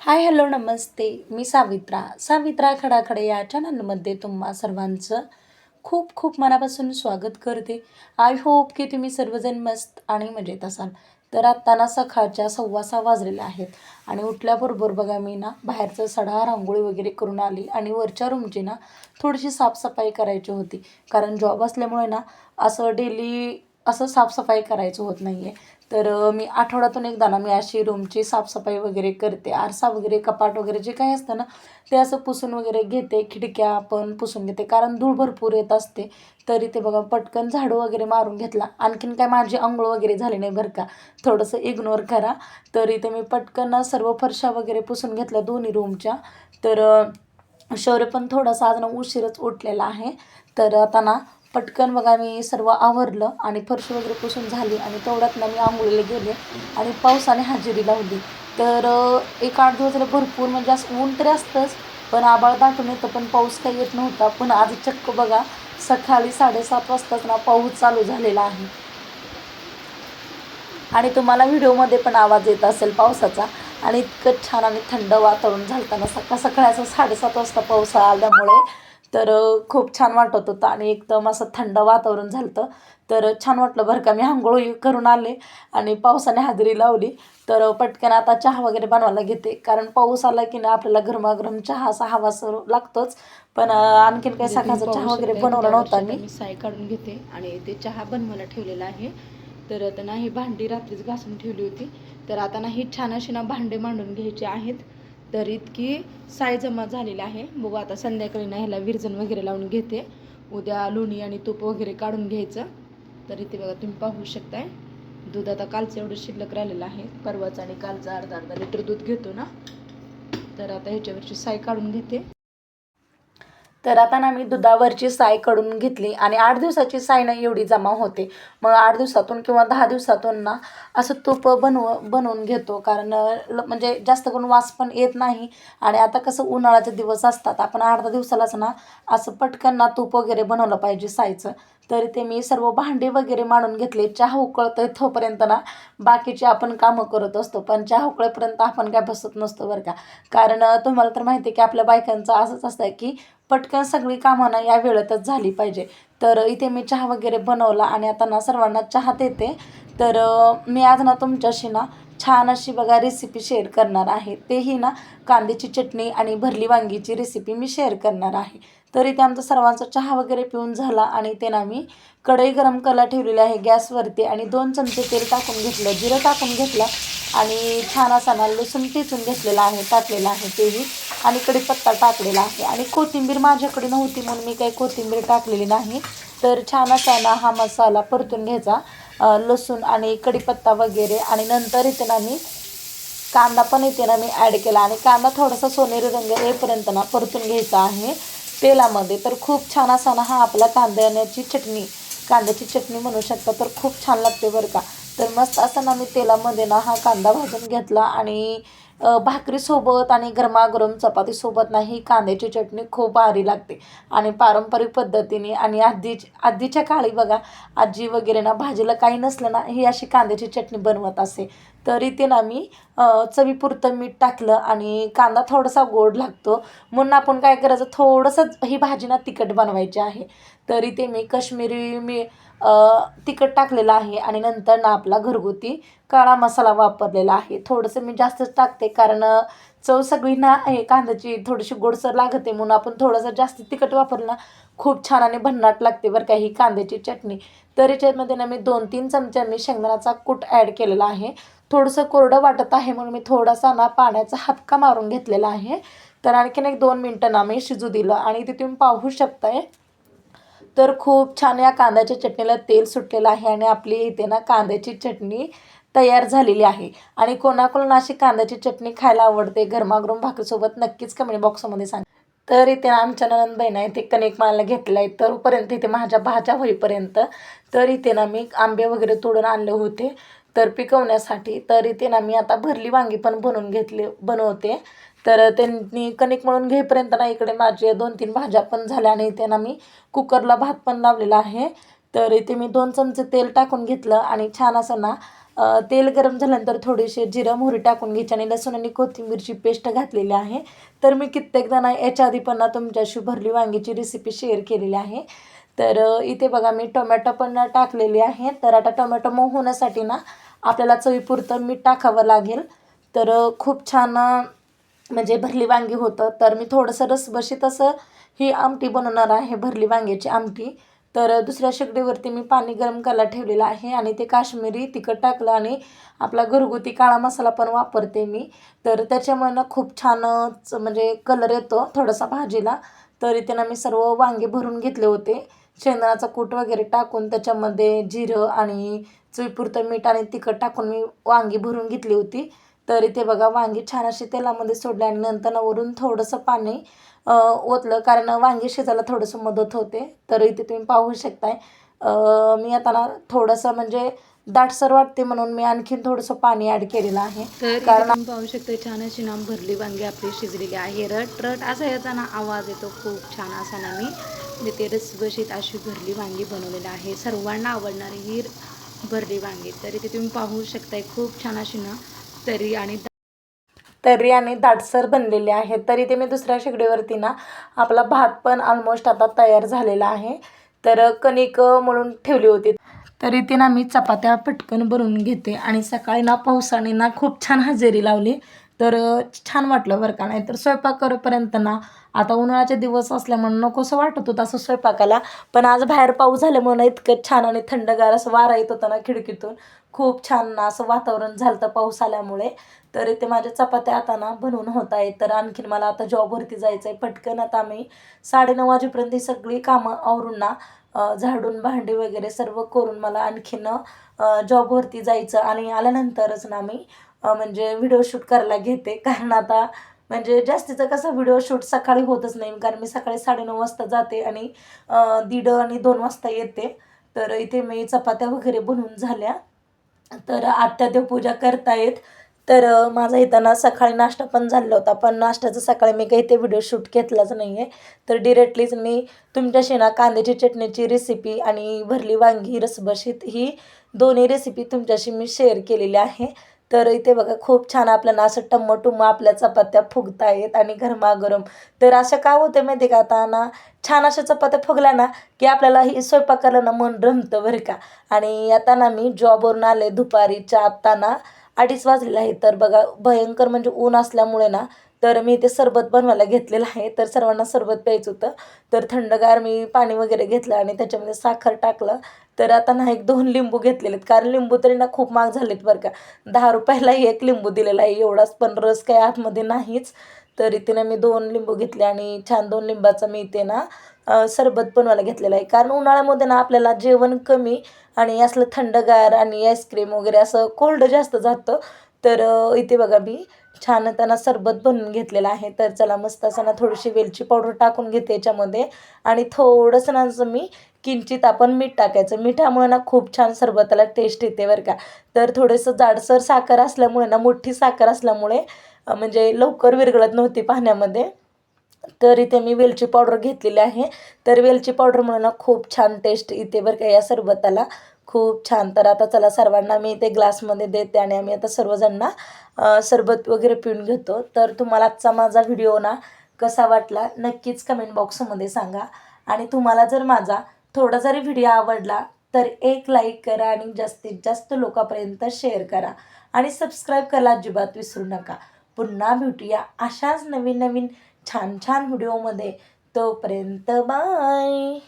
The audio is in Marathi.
हाय हॅलो नमस्ते. मी सावित्रा खडाखडे या चॅनलमध्ये तुम्हा सर्वांचं खूप खूप मनापासून स्वागत करते. आय होप की तुम्ही सर्वजण मस्त आणि मजेत असाल. तर आत्ता ना सकाळच्या 6:15 वाजलेले आहेत आणि उठल्याबरोबर बघा मी ना बाहेरचं सडा रांगोळी वगैरे करून आली आणि वरच्या रूमची ना थोडीशी साफसफाई करायची होती. कारण जॉब असल्यामुळे ना असं डेली असं साफसफाई करायचं होत नाही आहे. तर मी आठवड्यातून एकदा ना मी अशी रूमची साफसफाई वगैरे करते. आरसा वगैरे कपाट वगैरे जे काही असतं ना ते असं पुसून वगैरे घेते. खिडक्या पण पुसून घेते कारण धूळ भरपूर येत असते. तरी ते बघा पटकन झाडू वगैरे मारून घेतला. आणखीन काय माझी अंघोळ वगैरे झाली नाही बरं का, थोडंसं इग्नोर करा. तर इथे मी पटकन सर्व फरशा वगैरे पुसून घेतल्या दोन्ही रूमच्या. तर शौर्य पण थोडासा आज ना उशीरच उठलेला आहे. तर आता ना पटकन बघा मी सर्व आवरलं आणि फरशी वगैरे पुसून झाली आणि तेवढ्यात ना मी आंघोळीला गेले आणि पावसाने हजेरी लावली. तर एक 8 दिवस झाले भरपूर म्हणजे असं ऊन तरी असतंच, पण आभाळ दाटून येतं पण पाऊस काही येत नव्हता. पण आज चक्क बघा सकाळी 7:30 वाजताच ना पाऊस चालू झालेला आहे आणि तुम्हाला व्हिडिओमध्ये पण आवाज येत असेल पावसाचा. आणि इतकं छान आणि थंड वातावरण झालं ना सकाळ सकाळी असं 7:30 वाजता पाऊस आल्यामुळे. तर खूप छान वाटत होतं आणि एकदम असं थंड वातावरण झालं होतं. तर छान वाटलं बरं का. मी अंघोळ करून आले आणि पावसाने हजेरी लावली. तर पटकन आता चहा वगैरे बनवायला घेते कारण पाऊस आला की ना आपल्याला गरमागरम चहा असा हवासर लागतोच. पण आणखीन काही इथे तुम्ही सकाळचा पाहू चहा वगैरे शकताय बनवला नव्हता दुधावरची आता मी. मी साय काढून घेते आणि ते चहा बनवायला ठेवलेला आहे. तर आता ना ही भांडी रात्रीच घासून ठेवली होती. तर आता ना ही छान अशी ना भांडे मांडून घ्यायची आहेत. तर इतकी साय जमा झालेली आहे. बघू आता संध्याकाळी ना ह्याला विरजण वगैरे लावून घेते. उद्या लोणी आणि तूप वगैरे काढून घ्यायचं. तर इथे बघा तुम्ही पाहू शकताय दूध आता कालचं एवढं शिल्लक राहिलेलं आहे. परवाचं आणि कालचं अर्धा अर्धा लिटर दूध घेतो ना. तर आता ह्याच्यावरची साय काढून घेते. तर आता ना मी दुधावरची साय काढून घेतली आणि 8 दिवसाची साय ना एवढी जमा होते. मग 8 दिवसातून किंवा 10 दिवसातून ना असं तूप बनवून घेतो कारण म्हणजे जास्त करून वास पण येत नाही. आणि आता कसं उन्हाळ्याचे दिवस असतात, आपण अर्धा दिवसालाच ना असं पटकन ना तूप वगैरे बनवलं पाहिजे सायचं. तर ते मी सर्व भांडे वगैरे मांडून घेतले. चहा उकळतोय तोपर्यंत ना बाकीचे आपण कामं करत असतो, पण चहा उकळेपर्यंत आपण काय बसत नसतो बरं का. कारण तुम्हाला तर माहिती आहे की आपल्या बायकांचं असंच असतं की पटकन सगळी कामं ना या वेळेतच झाली पाहिजे. तर इथे मी चहा वगैरे बनवला आणि आता ना सर्वांना चहा देते. तर मी आज ना तुमच्याशी ना छान अशी बघा रेसिपी शेअर करणार आहे. तेही ना कांद्याची चटणी आणि भरली वांगीची रेसिपी मी शेअर करणार आहे. तर इथे आमचा सर्वांचा चहा वगैरे पिऊन झाला आणि ते ना मी कढई गरम करायला ठेवलेली आहे गॅसवरती आणि 2 चमचे तेल टाकून घेतलं, जिरं टाकून घेतलं आणि छान असा ना लसूण ठेचून घेतलेला आहे, टाकलेला आहे तेही. आणि कढीपत्ता टाकलेला आहे आणि कोथिंबीर माझ्याकडे नव्हती म्हणून मी काही कोथिंबीर टाकलेली नाही. तर छान असा ना हा मसाला परतून घ्यायचा, लसूण आणि कढीपत्ता वगैरे. आणि नंतर इथे ना मी कांदा पण इथे ना मी ॲड केला आणि कांदा थोडासा सोनेरी रंग येईपर्यंत ना परतून घ्यायचा आहे तेलामध्ये. तर खूप छान असा ना हा आपला कांद्याची चटणी म्हणू शकता. तर खूप छान लागते बरं का. तर मस्त असं ना मी तेलामध्ये ना हा कांदा भाजून घेतला आणि भाकरीसोबत आणि गरमागरम चपातीसोबत ना ही कांद्याची चटणी खूप भारी लागते. आणि पारंपरिक पद्धतीने आणि आधीच्या काळी बघा आजी वगैरे ना भाजीला काही नसलं ना ही अशी कांद्याची चटणी बनवत असे. तर इथे ना मी चवीपुरतं मीठ टाकलं आणि कांदा थोडासा गोड लागतो म्हणून आपण काय करायचं, थोडंसं ही भाजी ना तिखट बनवायची आहे. तर इथे मी तिखट टाकलेलं आहे आणि नंतर ना आपला घरगुती काळा मसाला वापरलेला आहे. थोडंसं मी जास्तच टाकते कारण चव सगळी ना हे कांद्याची थोडीशी गोडसर लागते म्हणून आपण थोडंसं जास्त तिखट वापरलं ना खूप छान आणि भन्नाट लागते बरं का ही कांद्याची चटणी. तर याच्यामध्ये ना मी 2-3 चमचे मी शेंगदाण्याचा कूट ॲड केलेला आहे. थोडंसं कोरडं वाटत आहे म्हणून मी थोडासा ना पाण्याचा हापका मारून घेतलेला आहे. तर आणखीन एक 2 मिनटं ना मी शिजू दिलं आणि ते तुम्ही पाहू शकताय. तर खूप छान या कांद्याच्या चटणीला तेल सुटलेलं आहे आणि आपली इथे ना कांद्याची चटणी तयार झालेली आहे. आणि कोणाकोणाला अशी कांद्याची चटणी खायला आवडते गरमागरम भाकरीसोबत नक्कीच कमेंट बॉक्समध्ये सांगा. तर इथे आमच्या नणंदबाईनं आहे ते कणिक मळायला घेतलं आहे तोपर्यंत इथे माझ्या भाज्या होईपर्यंत. तर इथे ना मी आंबे वगैरे तोडून आणले होते तर पिकवण्यासाठी. तर इथे ना मी आता भरली वांगी पण बनवते. तर त्यांनी कणिक मळून घेईपर्यंत ना इकडे माझे 2-3 भाज्या पण झाल्या आणि इथे ना मी कुकरला भात पण लावलेला आहे. तर इथे मी 2 चमचे तेल टाकून घेतलं आणि छान असं ना तेल गरम झाल्यानंतर थोडीशी जिरं मोहरी टाकून घ्यायची आणि लसूण आणि कोथिंबीरची पेस्ट घातलेली आहे. तर मी कित्येकदा ना याच्या आधी पण ना तुमच्याशी भरली वांगीची रेसिपी शेअर केलेली आहे. तर इथे बघा मी टोमॅटो पण टाकलेली आहे. तर आता टोमॅटो मऊ होण्यासाठी ना आपल्याला चवीपुरतं मीठ टाकावं लागेल. तर खूप छान म्हणजे भरली वांगी होतं. तर मी थोडंसं रसबशीत असं ही आमटी बनवणार आहे, भरली वांग्याची आमटी. तर दुसऱ्या शेगडीवरती मी पाणी गरम करायला ठेवलेलं आहे आणि ते काश्मीरी तिखट टाकलं आणि आपला घरगुती काळा मसाला पण वापरते मी. तर त्याच्यामुळे ना खूप छान म्हणजे कलर येतो थोडासा भाजीला. तर इथे ना मी सर्व वांगे भरून घेतले होते. शेंगदाण्याचा कूट वगैरे टाकून त्याच्यामध्ये जिरं आणि चवीपुरतं मीठ आणि तिखट टाकून मी वांगी भरून घेतली होती. तर इथे बघा वांगी छान अशी तेलामध्ये सोडली आणि नंतर वरून थोडंसं पाणी ओतलं, कारण वांगी शिजायला थोडंसं मदत होते. तर इथे तुम्ही पाहू शकताय मी आता ना थोडंसं म्हणजे दाटसर वाटते म्हणून मी आणखीन थोडंसं पाणी ॲड केलेलं आहे. तर इथे कारण तुम्ही पाहू शकता छान अशी ना भरली वांगी आपली शिजलेली आहे. रट रट असा याचा ना आवाज येतो खूप छान असा ना. मी ते रसबशीत अशी भरली वांगी बनवलेली आहे, सर्वांना आवडणारी ही भरली वांगी. तर इथे तुम्ही पाहू शकताय खूप छान अशी ना तर्री आणि दाटसर बनलेली आहे. तर इथे मी दुसऱ्या शेगडीवरती ना आपला भात पण ऑलमोस्ट आता तयार झालेला आहे. तर कणिक मळून ठेवली होती. तर इथे ना मी चपात्या पटकन बनवून घेते आणि सकाळी ना पावसाने ना खूप छान हजेरी लावली. तर छान वाटलं बरं का. नाही तर स्वयंपाक करेपर्यंत ना आता उन्हाळ्याचे दिवस असल्यामुळे नकोसं वाटत होतं असं स्वयंपाकाला. पण आज बाहेर पाऊस झाल्यामुळे ना इतकं छान आणि थंडगार असं वारा येत होता ना खिडकीतून. खूप छान ना असं वातावरण झालं होतं पाऊस आल्यामुळे. तर इथे माझ्या चपात्या आता ना बनवून होत आहेत. तर आणखीन मला आता जॉबवरती जायचं आहे. पटकन आता मी 9:30 वाजेपर्यंत ही सगळी कामं आवरून ना झाडून भांडी वगैरे सर्व करून मला आणखीन जॉबवरती जायचं आणि आल्यानंतरच ना मी म्हणजे व्हिडिओ शूट करायला घेते. कारण आता म्हणजे जास्तीचं कसं व्हिडिओ शूट सकाळी होतच नाही, कारण मी सकाळी 9:30 वाजता जाते आणि 1:30 आणि 2 वाजता येते. तर इथे मी चपात्या वगैरे बनवून झाल्या. तर आत्या देवपूजा करतायत. तर माझा इथं ना सकाळी नाश्ता पण झालेला होता, पण नाश्त्याचं सकाळी मी काही ते व्हिडिओ शूट घेतलाच नाही आहे. तर डिरेक्टलीच मी तुमच्याशी ना कांद्याची चटणीची रेसिपी आणि भरली वांगी रसबशीत ही दोन्ही रेसिपी तुमच्याशी मी शेअर केलेली आहे. तर इथे बघा खूप छान आपल्याला असं टम्म-टुम्म आपल्या चपात्या फुगत आहेत आणि गरमागरम. तर असं का होते माहिती का, आता ना छान अशा चपात्या फुगल्या ना की आपल्याला ही स्वयंपाकाला ना मन रमतं बरं का. आणि आता ना मी जॉबवरून आले दुपारीच्या, आत्ता ना 2:30 वाजलेलं आहे. तर बघा भयंकर म्हणजे ऊन असल्यामुळे ना तर मी ते सरबत बनवायला घेतलेलं आहे. तर सर्वांना सरबत प्यायचं होतं. तर थंडगार मी पाणी वगैरे घेतलं आणि त्याच्यामध्ये साखर टाकलं. तर आता ना 1-2 लिंबू घेतलेले आहेत, कारण लिंबू तरी ना खूप महाग झालेत बरं का. 10 रुपयाला एक लिंबू दिलेला आहे एवढाच, पण रस काही आतमध्ये नाहीच. तर इथे ना मी 2 लिंबू घेतले आणि छान 2 लिंबाचा मी इथे ना सरबत बनवायला घेतलेलं आहे. कारण उन्हाळ्यामध्ये ना आपल्याला जेवण कमी आणि असलं थंडगार आणि आईस्क्रीम वगैरे असं कोल्ड जास्त जातं. तर इथे बघा मी छान त्यांना सरबत बनवून घेतलेलं आहे. तर चला मस्त असं ना थोडीशी वेलची पावडर टाकून घेते याच्यामध्ये आणि थोडंसं ना असं मी किंचित आपण मीठ टाकायचं. मिठामुळे ना खूप छान सरबताला टेस्ट येते बरं का. तर थोडंसं जाडसर साखर असल्यामुळे ना, मोठी साखर असल्यामुळे म्हणजे लवकर विरघळत नव्हती पाण्यामध्ये. तर इथे मी वेलची पावडर घेतलेली आहे. तर वेलची पावडरमुळे ना खूप छान टेस्ट येते बरं का या सरबताला, खूप छान. तर आता चला सर्वांना मी ते ग्लासमध्ये देते आणि आम्ही आता सर्वजण ना सरबत वगैरे पिऊन घेतो. तर तुम्हाला आजचा माझा व्हिडिओ ना कसा वाटला नक्कीच कमेंट बॉक्समध्ये सांगा. आणि तुम्हाला जर माझा थोडा जरी व्हिडिओ आवडला तर एक लाईक करा आणि जास्तीत जास्त लोकांपर्यंत शेअर करा आणि सबस्क्राईब करायला अजिबात विसरू नका. पुन्हा भेटूया अशाच नवीन नवीन छान छान व्हिडिओमध्ये. तोपर्यंत बाय.